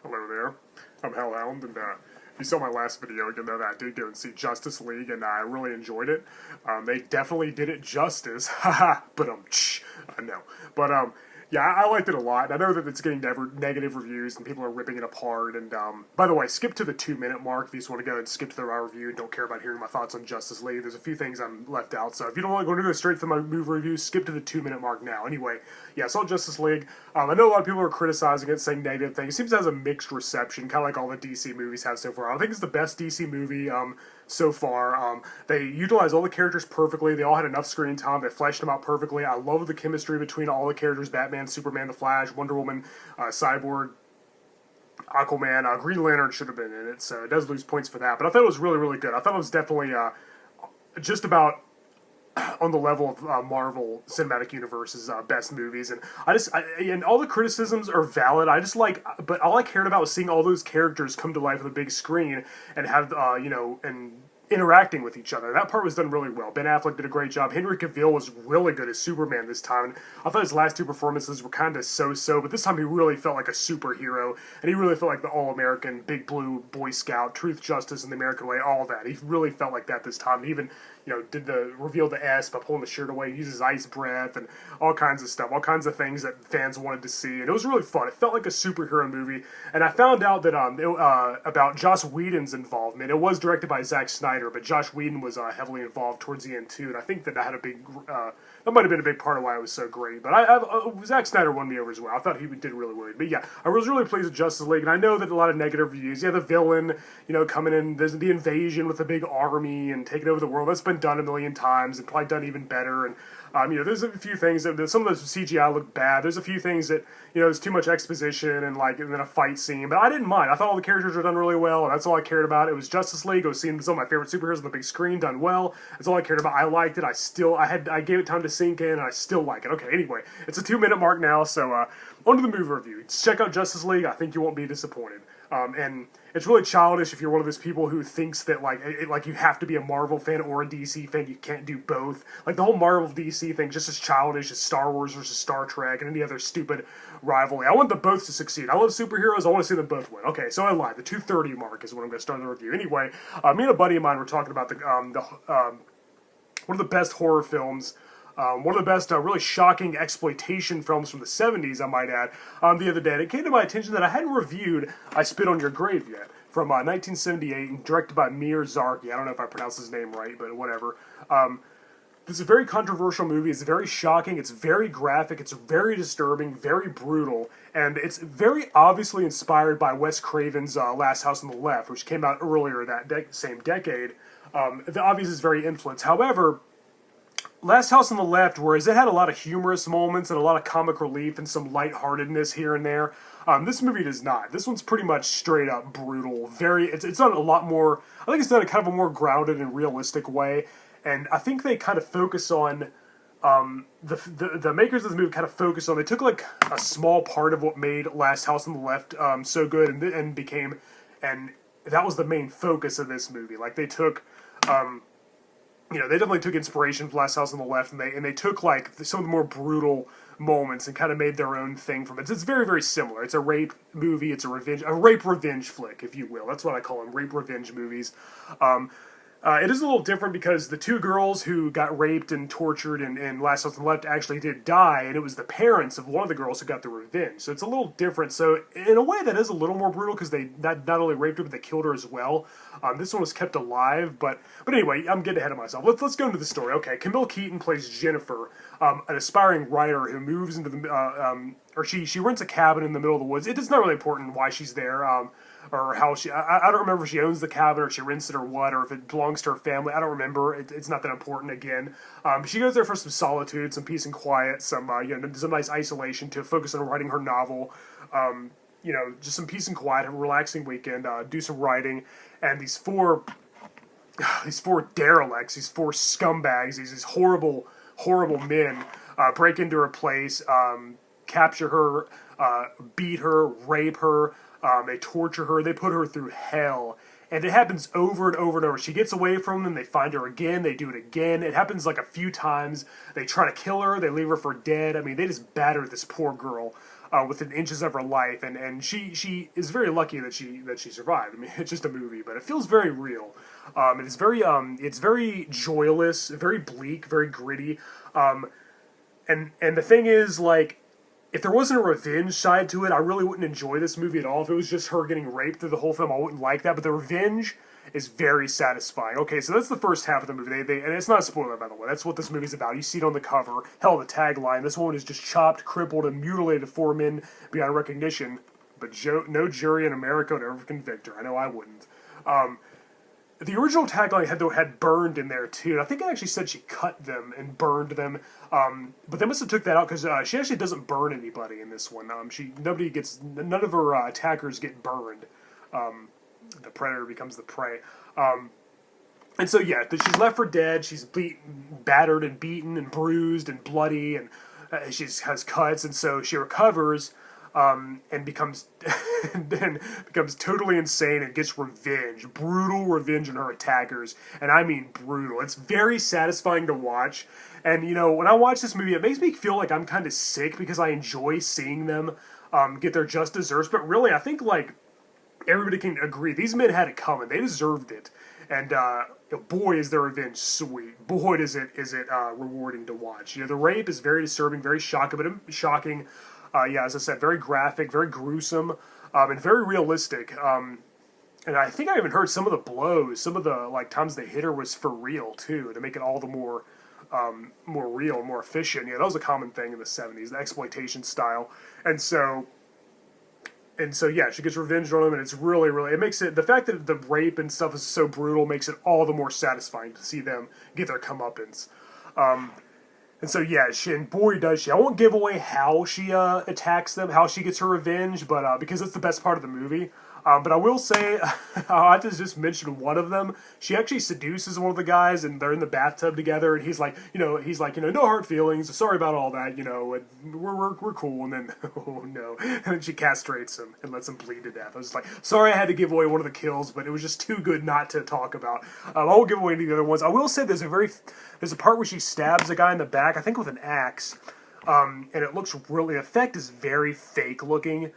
Hello there, I'm Hellhound, and if you saw my last video, you know that I did go and see Justice League, and I really enjoyed it. They definitely did it justice, haha, but I know. But yeah, I liked it a lot. I know that it's getting negative reviews, and people are ripping it apart, and by the way, skip to the 2-minute mark if you just want to go and skip to my review and don't care about hearing my thoughts on Justice League. There's a few things I'm left out, so if you don't want to go straight to my movie review, skip to the 2-minute mark now. Anyway, yeah, I saw Justice League. I know a lot of people are criticizing it, saying negative things. It seems it has a mixed reception, kind of like all the DC movies have so far. I think it's the best DC movie so far. They utilize all the characters perfectly. They all had enough screen time. They fleshed them out perfectly. I love the chemistry between all the characters: Batman, Superman, The Flash, Wonder Woman, Cyborg, Aquaman. Green Lantern should have been in it, so it does lose points for that. But I thought it was really, really good. I thought it was definitely just about on the level of Marvel Cinematic Universe's best movies, and and all the criticisms are valid. But all I cared about was seeing all those characters come to life on the big screen and have and interacting with each other. That part was done really well. Ben Affleck did a great job. Henry Cavill was really good as Superman this time. And I thought his last two performances were kind of so-so, but this time he really felt like a superhero, and he really felt like the all-American, big blue Boy Scout, truth, justice, and the American way, all that. He really felt like that this time. He even, did the reveal the S by pulling the shirt away, uses ice breath, and all kinds of stuff, all kinds of things that fans wanted to see, and it was really fun. It felt like a superhero movie, and I found out that about Joss Whedon's involvement. It was directed by Zack Snyder, but Josh Whedon was heavily involved towards the end too, and I think that had a big, that might have been a big part of why it was so great. But Zack Snyder won me over as well. I thought he did really well. But yeah, I was really pleased with Justice League, and I know that a lot of negative reviews. Yeah, the villain, coming in, there's the invasion with a big army and taking over the world. That's been done a million times and probably done even better. And there's a few things that some of those CGI look bad. There's a few things that there's too much exposition and then a fight scene. But I didn't mind. I thought all the characters were done really well, and that's all I cared about. It was Justice League. I was seeing some of my favorite superheroes on the big screen done well. That's all I cared about. I liked it. I gave it time to sink in, and I still like it. Okay, anyway, it's a 2-minute mark now, so on to the movie review. Check out Justice League. I think you won't be disappointed. And it's really childish if you're one of those people who thinks that like you have to be a Marvel fan or a DC fan. You can't do both. Like the whole Marvel DC thing, just as childish as Star Wars versus Star Trek and any other stupid rivalry. I want them both to succeed. I love superheroes. I want to see them both win. Okay, so I lied. The 2:30 mark is when I'm going to start the review. Anyway, me and a buddy of mine were talking about one of the best horror films. One of the best, really shocking exploitation films from the 70s, I might add, the other day. And it came to my attention that I hadn't reviewed I Spit on Your Grave yet, from 1978, and directed by Mir Zarki. I don't know if I pronounced his name right, but whatever. This is a very controversial movie. It's very shocking. It's very graphic. It's very disturbing, very brutal, and it's very obviously inspired by Wes Craven's Last House on the Left, which came out earlier that same decade. The obvious is very influenced. However, Last House on the Left, whereas it had a lot of humorous moments and a lot of comic relief and some lightheartedness here and there, this movie does not. This one's pretty much straight up brutal. It's done a lot more. I think it's done in kind of a more grounded and realistic way, and I think they kind of focus on the makers of this movie kind of focus on. They took like a small part of what made Last House on the Left so good and that was the main focus of this movie. Like they took. They definitely took inspiration from Last House on the Left, and they took like some of the more brutal moments and kind of made their own thing from it. It's very, very similar. It's a rape movie. It's a rape revenge flick, if you will. That's what I call them, rape revenge movies. It is a little different because the two girls who got raped and tortured in Last House on the Left actually did die, and it was the parents of one of the girls who got the revenge. So it's a little different. So in a way, that is a little more brutal because they not only raped her, but they killed her as well. This one was kept alive, but anyway, I'm getting ahead of myself. Let's go into the story. Okay, Camille Keaton plays Jennifer, an aspiring writer who moves into she rents a cabin in the middle of the woods. It's not really important why she's there. Or how I don't remember if she owns the cabin or she rents it or what, or if it belongs to her family. I don't remember. It's not that important again. She goes there for some solitude, some peace and quiet, some nice isolation to focus on writing her novel. Just some peace and quiet, have a relaxing weekend, do some writing, and these four derelicts, these four scumbags, these horrible men break into her place, capture her, beat her, rape her. They torture her. They put her through hell. And it happens over and over and over. She gets away from them. They find her again. They do it again. It happens like a few times. They try to kill her. They leave her for dead. I mean, they just batter this poor girl. within inches of her life, and she is very lucky that she survived. I mean, it's just a movie, but it feels very real. It's very joyless, very bleak, very gritty. And the thing is, like, if there wasn't a revenge side to it, I really wouldn't enjoy this movie at all. If it was just her getting raped through the whole film, I wouldn't like that. But the revenge is very satisfying. Okay, so that's the first half of the movie. And it's not a spoiler, by the way. That's what this movie's about. You see it on the cover. Hell, the tagline. This woman is just chopped, crippled, and mutilated 4 men beyond recognition. But no jury in America would ever convict her. I know I wouldn't. The original tagline had burned in there too. And I think it actually said she cut them and burned them, but they must have took that out because she actually doesn't burn anybody in this one. None of her attackers get burned. The predator becomes the prey, and so yeah, she's left for dead. She's battered and beaten and bruised and bloody, and she has cuts, and so she recovers. And becomes totally insane and gets revenge, brutal revenge on her attackers, and I mean brutal. It's very satisfying to watch, and you know, when I watch this movie, it makes me feel like I'm kind of sick because I enjoy seeing them get their just deserts. But really, I think like everybody can agree these men had it coming. They deserved it, and boy, is their revenge sweet. Boy, is it rewarding to watch. You know, the rape is very disturbing, very shocking. Yeah, as I said, very graphic, very gruesome, and very realistic. And I think I even heard some of the blows, some of the like times they hit her was for real too, to make it all the more real, more efficient. Yeah, that was a common thing in the 70s, the exploitation style. And so yeah, she gets revenge on him, and it's really, it makes it, the fact that the rape and stuff is so brutal makes it all the more satisfying to see them get their comeuppance. And so, yeah, and boy does she. I won't give away how she attacks them, how she gets her revenge, but because that's the best part of the movie. But I will say, I have to just mention one of them. She actually seduces one of the guys, and they're in the bathtub together, and he's like, no hard feelings, sorry about all that, and we're cool, and then, oh no, and then she castrates him and lets him bleed to death. I was just like, sorry I had to give away one of the kills, but it was just too good not to talk about. I won't give away any of the other ones. I will say there's a part where she stabs a guy in the back, I think with an axe, and it looks really, the effect is very fake looking.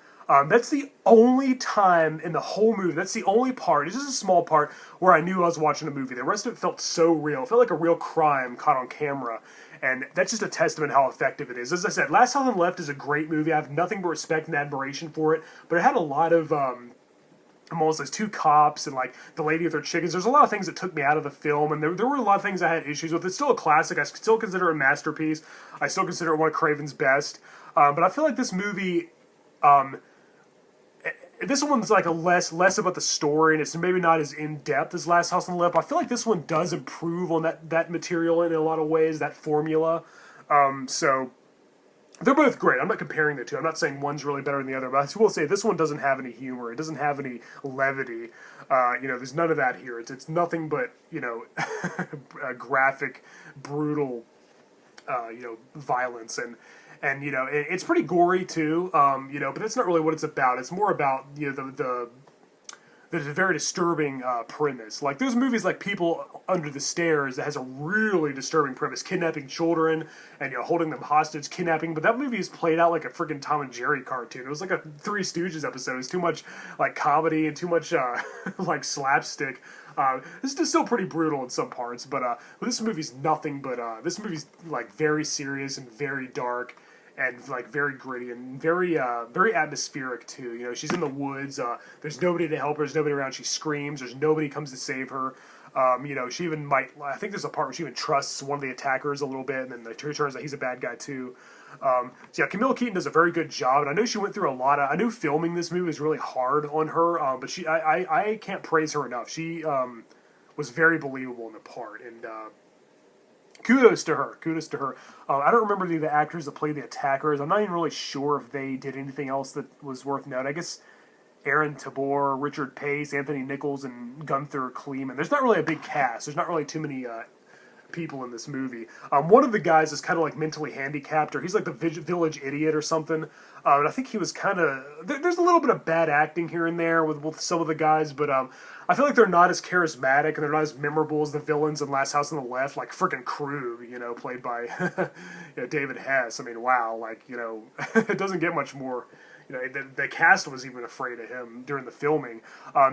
That's the only time in the whole movie, that's the only part, it's just a small part, where I knew I was watching a movie. The rest of it felt so real. It felt like a real crime caught on camera. And that's just a testament how effective it is. As I said, Last House on the Left is a great movie. I have nothing but respect and admiration for it. But it had a lot of, almost like 2 cops and like the lady with her chickens. There's a lot of things that took me out of the film. And there were a lot of things I had issues with. It's still a classic. I still consider it a masterpiece. I still consider it one of Craven's best. But I feel like this movie... this one's like a less about the story, and it's maybe not as in-depth as Last House on the Left. I feel like this one does improve on that material in a lot of ways, that formula. So they're both great. I'm not comparing the two. I'm not saying one's really better than the other, but I will say this one doesn't have any humor. It doesn't have any levity. There's none of that here. It's nothing but, graphic, brutal, violence, and it's pretty gory too, but that's not really what it's about. It's more about the very disturbing premise. Like there's movies like People Under the Stairs that has a really disturbing premise, kidnapping children and holding them hostage, kidnapping. But that movie is played out like a freaking Tom and Jerry cartoon. It was like a Three Stooges episode. It's too much like comedy and too much like slapstick. This is still pretty brutal in some parts, but this movie's nothing but this movie's like very serious and very dark. And like very gritty and very atmospheric too. She's in the woods. There's nobody to help her. There's nobody around. She screams. There's nobody comes to save her. She even might. I think there's a part where she even trusts one of the attackers a little bit, and then it turns out he's a bad guy too. So yeah, Camille Keaton does a very good job, and I know she went through a lot of. I knew filming this movie was really hard on her, but I can't praise her enough. She was very believable in the part, and. Kudos to her. I don't remember the actors that played the attackers. I'm not even really sure if they did anything else that was worth noting. I guess Aaron Tabor, Richard Pace, Anthony Nichols, and Gunther Kleeman. There's not really a big cast. There's not really too many people in this movie. One of the guys is kind of like mentally handicapped, or he's like the village idiot or something. And I think he was kind of... There's a little bit of bad acting here and there with some of the guys, but I feel like they're not as charismatic and they're not as memorable as the villains in Last House on the Left, like frickin' Krug, you know, played by David Hess. I mean, wow, like, you know, it doesn't get much more... You know, the cast was even afraid of him during the filming.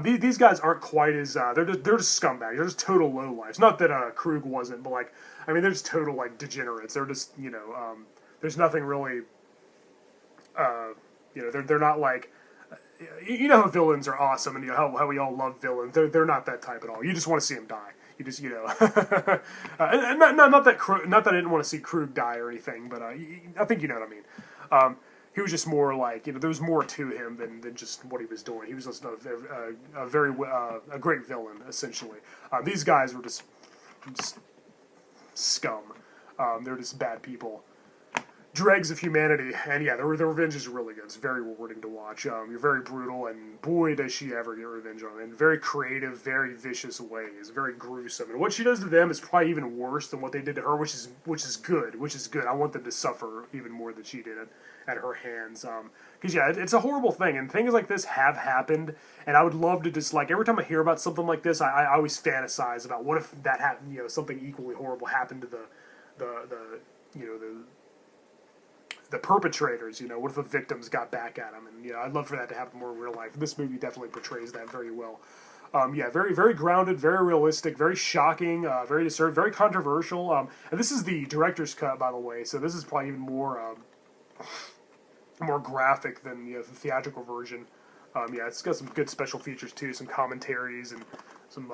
These guys aren't quite as... they're just scumbags. They're just total lowlifes. Not that Krug wasn't, but, like, I mean, they're just total, like, degenerates. They're just, you know, there's nothing really... you know, they're not like... You know how villains are awesome, and you know how we all love villains. They're not that type at all. You just want to see them die. You just, you know... and not that I didn't want to see Krug die or anything, but I think you know what I mean. He was just more like, you know, there was more to him than just what he was doing. He was just a great villain, essentially. These guys were just scum. They're just bad people. Dregs of humanity, and yeah, the revenge is really good. It's very rewarding to watch. You're very brutal, and boy, does she ever get revenge on him. In very creative, very vicious ways, very gruesome. And what she does to them is probably even worse than what they did to her, which is good. I want them to suffer even more than she did at her hands. Because yeah, it's a horrible thing, and things like this have happened. And I would love to just, like, every time I hear about something like this, I always fantasize about what if that happened. You know, something equally horrible happened to the perpetrators. You know, what if the victims got back at them? And, you know, I'd love for that to happen more in real life. This movie definitely portrays that very well. Yeah, very, very grounded, very realistic, very shocking, very disturbing, very controversial. And this is the director's cut, by the way, so this is probably even more graphic than, you know, the theatrical version. Yeah, it's got some good special features, too, some commentaries and some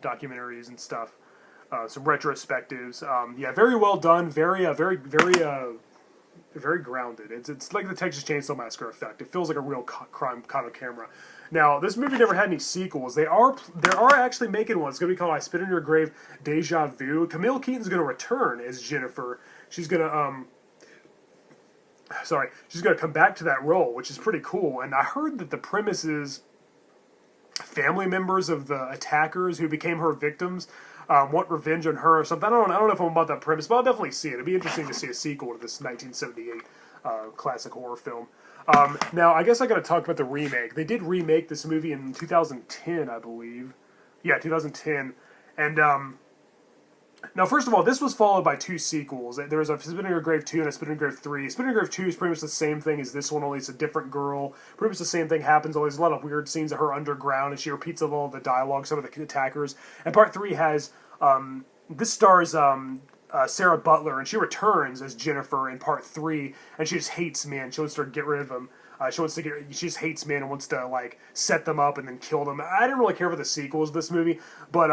documentaries and stuff, some retrospectives. Yeah, very well done, very grounded. It's like the Texas Chainsaw Massacre effect. It feels like a real crime kind of camera. Now, this movie never had any sequels. They are actually making one. It's going to be called I Spit in Your Grave, Deja Vu. Camille Keaton's going to return as Jennifer. She's going to she's going to come back to that role, which is pretty cool. And I heard that the premise is family members of the attackers who became her victims want revenge on her or something. I don't know if I'm about that premise, but I'll definitely see it. It'd be interesting to see a sequel to this 1978 classic horror film. Now, I guess I got to talk about the remake. They did remake this movie in 2010, I believe. Yeah, 2010. And now, first of all, this was followed by two sequels. There was a Spit in Your Grave 2 and a Spit in Your Grave 3. Spit in Your Grave 2 is pretty much the same thing as this one, only it's a different girl. Pretty much the same thing happens, only there's a lot of weird scenes of her underground, and she repeats all the dialogue, some of the attackers. And part 3 has, this stars Sarah Butler, and she returns as Jennifer in part 3, and she just hates men. She wants to get rid of them. She just hates men and wants to, like, set them up and then kill them. I didn't really care for the sequels of this movie, but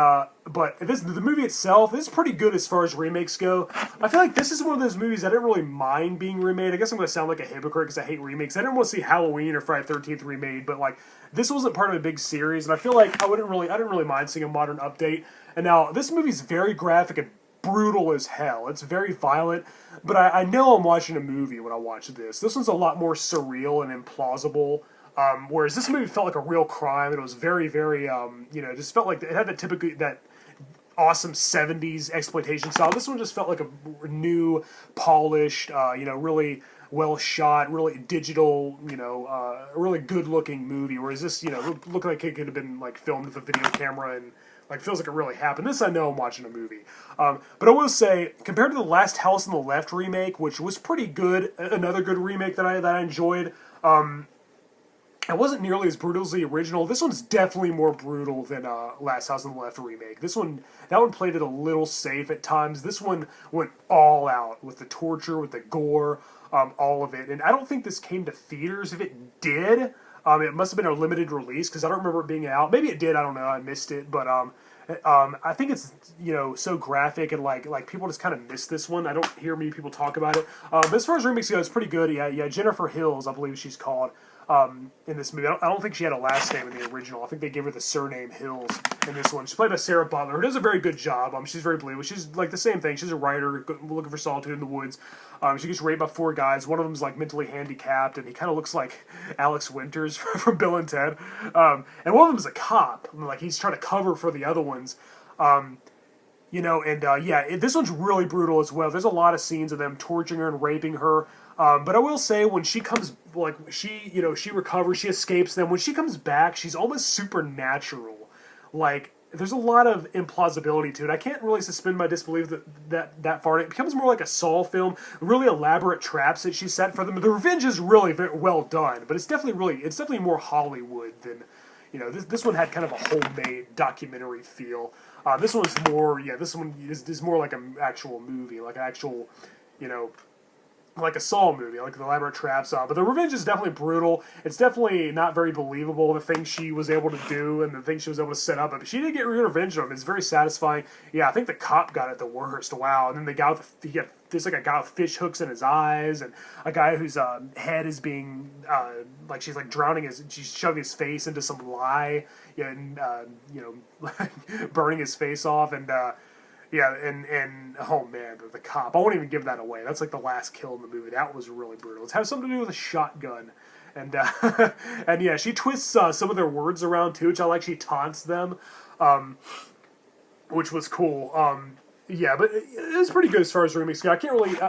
the movie itself, this is pretty good as far as remakes go. I feel like this is one of those movies I didn't really mind being remade. I guess I'm going to sound like a hypocrite because I hate remakes. I didn't want to see Halloween or Friday the 13th remade, but, like, this wasn't part of a big series, and I feel like I didn't really mind seeing a modern update. And now, this movie's very graphic and brutal as hell. It's very violent, but I know I'm watching a movie when I watch this. This one's a lot more surreal and implausible, whereas this movie felt like a real crime, and it was very, very, you know, just felt like it had that awesome 70s exploitation style. This one just felt like a new, polished, you know, really well shot, really digital, you know, really good looking movie, whereas this, you know, looked like it could have been, like, filmed with a video camera and, like, feels like it really happened. This, I know I'm watching a movie. But I will say, compared to the Last House on the Left remake, which was pretty good, another good remake that I enjoyed, it wasn't nearly as brutal as the original. This one's definitely more brutal than Last House on the Left remake. That one played it a little safe at times. This one went all out with the torture, with the gore, all of it. And I don't think this came to theaters. If it did, it must have been a limited release, because I don't remember it being out. Maybe it did, I don't know, I missed it, but I think it's, you know, so graphic, and like people just kind of miss this one. I don't hear many people talk about it. But as far as remakes go, it's pretty good. Yeah, Jennifer Hills, I believe she's called, in this movie. I don't think she had a last name in the original. I think they gave her the surname Hills in this one. She's played by Sarah Butler, who does a very good job. She's very believable. She's like the same thing. She's a writer looking for solitude in the woods. She gets raped by 4 guys. One of them's like mentally handicapped, and he kind of looks like Alex Winters from Bill and Ted. And one of them's a cop. Like, he's trying to cover for the other ones. You know, and yeah, this one's really brutal as well. There's a lot of scenes of them torturing her and raping her. But I will say, when she comes, like, she recovers, she escapes them. When she comes back, she's almost supernatural. Like, there's a lot of implausibility to it. I can't really suspend my disbelief that far. It becomes more like a Saw film, really elaborate traps that she set for them. The revenge is really very well done, but it's definitely more Hollywood than, you know, this one had kind of a homemade documentary feel. This one's more, yeah, this one is more like an actual movie, like an actual, you know, like a Saw movie, like the elaborate traps. But the revenge is definitely brutal. It's definitely not very believable, the things she was able to do and the things she was able to set up. But she did get revenge on him. It's very satisfying. Yeah, I think the cop got it the worst. Wow. And then the guy there's like a guy with fish hooks in his eyes, and a guy whose head is being, like, she's like drowning she's shoving his face into some lye, yeah, and, you know, burning his face off, and, yeah, and oh man, the cop. I won't even give that away. That's like the last kill in the movie. That was really brutal. It has something to do with a shotgun. And, and yeah, she twists some of their words around too, which I like. She taunts them, which was cool. Yeah, but it was pretty good as far as remakes go.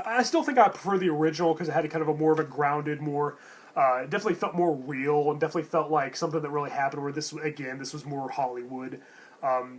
I still think I prefer the original because it had kind of a more of a grounded, more, it definitely felt more real and definitely felt like something that really happened, where this was more Hollywood.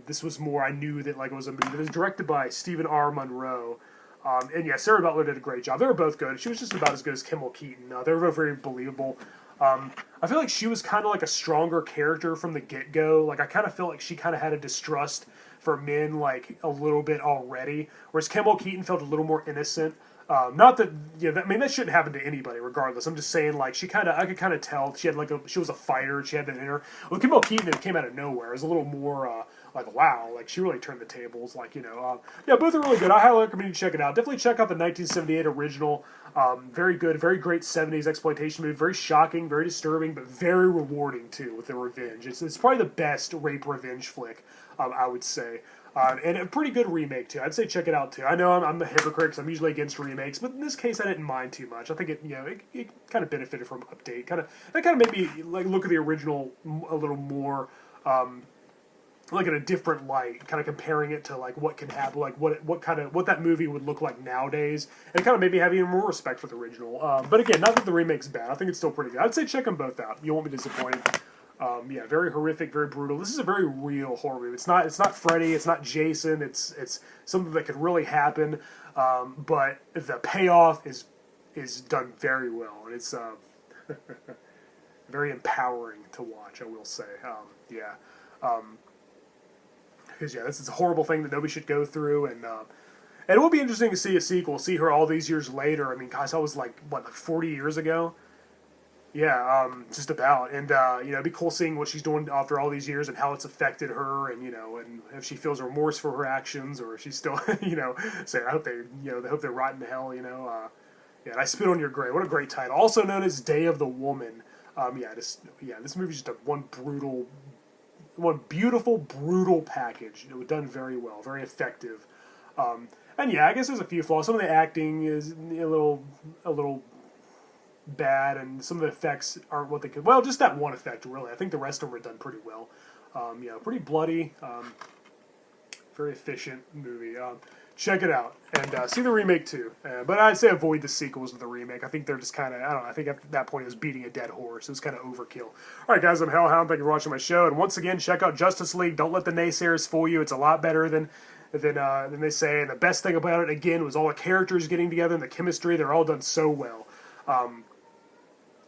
This was more, I knew that, like, it was a movie. It was directed by Stephen R. Monroe. And yeah, Sarah Butler did a great job. They were both good. She was just about as good as Kimmel Keaton. They were both very believable. I feel like she was kind of like a stronger character from the get-go. Like, I kind of feel like she kind of had a distrust for men, like, a little bit already. Whereas Kimmel Keaton felt a little more innocent. Not that, you know, I mean, that shouldn't happen to anybody, regardless. I'm just saying, like, I could kind of tell she had, like, she was a fighter. She had that in her. Well, Kimmel Keaton, it came out of nowhere. It was a little more, like, wow, like, she really turned the tables, like, you know. Yeah, both are really good. I highly recommend you check it out. Definitely check out the 1978 original. Very good, very great 70s exploitation movie. Very shocking, very disturbing, but very rewarding, too, with the revenge. It's probably the best rape revenge flick, I would say. And a pretty good remake, too. I'd say check it out, too. I know I'm a hypocrite because I'm usually against remakes, but in this case, I didn't mind too much. I think it kind of benefited from update. That kind of made me, like, look at the original a little more, like, in a different light, kind of comparing it to, like, what can happen, like, what that movie would look like nowadays, and it kind of made me have even more respect for the original. But again, not that the remake's bad. I think it's still pretty good. I'd say check them both out. You won't be disappointed. Yeah, very horrific, very brutal. This is a very real horror movie. It's not Freddy, it's not Jason. It's something that could really happen. But the payoff is done very well, and it's very empowering to watch, I will say. Yeah. Because, yeah, this is a horrible thing that nobody should go through, and it will be interesting to see a sequel, see her all these years later. I mean, gosh, that was like 40 years ago? Yeah, just about. And, you know, it'd be cool seeing what she's doing after all these years and how it's affected her, and, you know, and if she feels remorse for her actions, or if she's still, you know, saying, I hope they rot in hell, you know. Yeah, and I Spit on Your Grave. What a great title. Also known as Day of the Woman. This movie's just one beautiful, brutal package. It was done very well, very effective. And yeah, I guess there's a few flaws. Some of the acting is a little bad, and some of the effects aren't what they could. Well, just that one effect, really. I think the rest of them are done pretty well. Yeah, pretty bloody. Very efficient movie. Check it out, and see the remake too. But I'd say avoid the sequels of the remake. I think they're just kind of, I don't know, I think at that point it was beating a dead horse. It was kind of overkill. Alright guys, I'm Hellhound. Thank you for watching my show. And once again, check out Justice League. Don't let the naysayers fool you. It's a lot better than they say. And the best thing about it, again, was all the characters getting together and the chemistry. They're all done so well.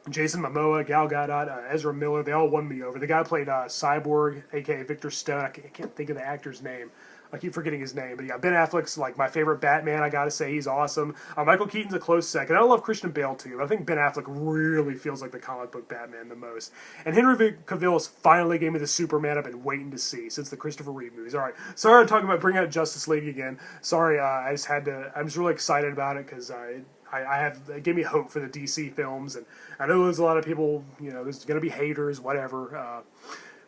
Jason Momoa, Gal Gadot, Ezra Miller, they all won me over. The guy played Cyborg, a.k.a. Victor Stone. I can't think of the actor's name. I keep forgetting his name. But yeah, Ben Affleck's like my favorite Batman. I gotta say, he's awesome. Michael Keaton's a close second. I love Christian Bale too, but I think Ben Affleck really feels like the comic book Batman the most. And Henry Cavill's finally gave me the Superman I've been waiting to see since the Christopher Reeve movies. All right, sorry I'm talking about bringing out Justice League again. Sorry, I just had to. I'm just really excited about it because it gave me hope for the DC films, and I know there's a lot of people, you know, there's gonna be haters, whatever.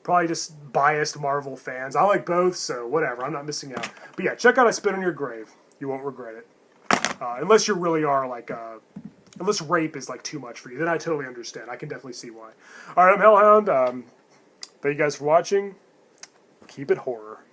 Probably just biased Marvel fans. I like both, so whatever. I'm not missing out. But yeah, check out I Spit on Your Grave. You won't regret it. Unless you really are like, unless rape is like too much for you, then I totally understand. I can definitely see why. All right, I'm Hellhound. Thank you guys for watching. Keep it horror.